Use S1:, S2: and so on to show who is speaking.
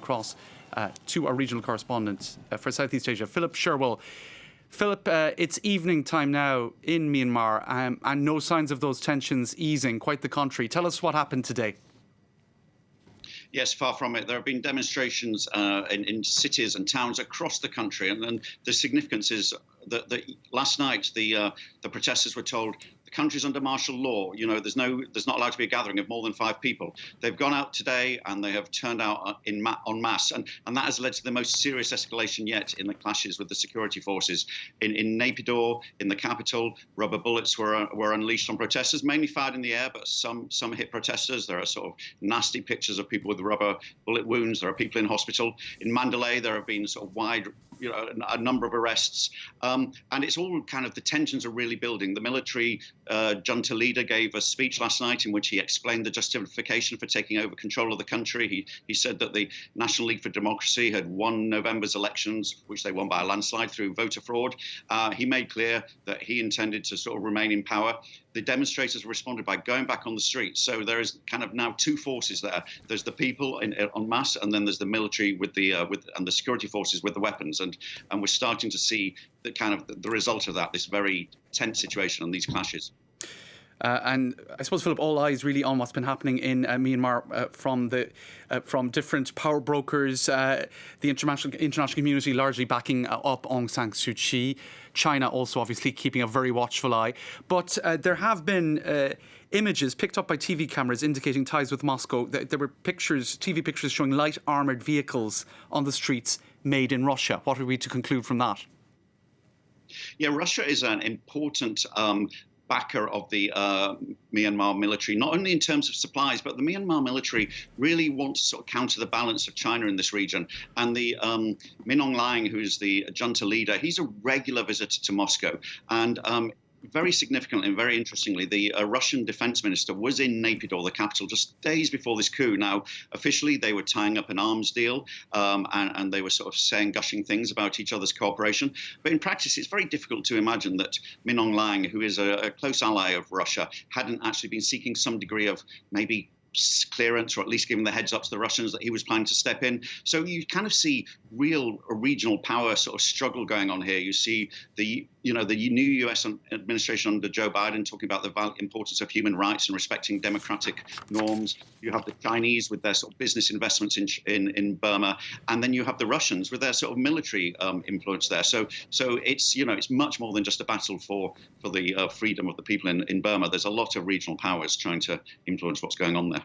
S1: across to our regional correspondent for Southeast Asia, Philip Sherwell. Philip, it's evening time now in Myanmar and no signs of those tensions easing, quite the contrary. Tell us what happened today.
S2: Yes, far from it. There have been demonstrations in cities and towns across the country, and the significance is that last night the protesters were told the country's under martial law. You know, there's not allowed to be a gathering of more than 5 people. They've gone out today and they have turned out en masse, and that has led to the most serious escalation yet in the clashes with the security forces in Naypyidaw, in the capital. Rubber bullets were unleashed on protesters, mainly fired in the air, but some hit protesters. There are sort of nasty pictures of people with rubber bullet wounds. There are people in hospital. In Mandalay, there have been sort of a number of arrests. And it's all kind of, the tensions are really building. The military junta leader gave a speech last night in which he explained the justification for taking over control of the country. He said that the National League for Democracy had won November's elections, which they won by a landslide through voter fraud. He made clear that he intended to sort of remain in power. The demonstrators responded by going back on the streets. So there is kind of now 2 forces there. There's the people en masse, and then there's the military and the security forces with the weapons. And we're starting to see the result of that, this very tense situation and these clashes.
S1: And I suppose, Philip, all eyes really on what's been happening in Myanmar from different power brokers, the international community largely backing up Aung San Suu Kyi, China also obviously keeping a very watchful eye. But there have been images picked up by TV cameras indicating ties with Moscow. There were TV pictures showing light armoured vehicles on the streets made in Russia. What are we to conclude from that?
S2: Yeah, Russia is an important backer of the Myanmar military, not only in terms of supplies, but the Myanmar military really wants to sort of counter the balance of China in this region. And the Min Aung Hlaing, who's the junta leader, he's a regular visitor to Moscow. And very significantly and very interestingly, the Russian defense minister was in Naypyidaw, the capital, just days before this coup. Now, officially, they were tying up an arms deal and they were sort of gushing things about each other's cooperation. But in practice, it's very difficult to imagine that Min Aung Hlaing, who is a close ally of Russia, hadn't actually been seeking some degree of maybe clearance, or at least giving the heads up to the Russians that he was planning to step in. So you kind of see real regional power sort of struggle going on here. You see the new US administration under Joe Biden talking about the importance of human rights and respecting democratic norms. You have the Chinese with their sort of business investments in Burma, and then you have the Russians with their sort of military influence there. So it's much more than just a battle for the freedom of the people in Burma. There's a lot of regional powers trying to influence what's going on there.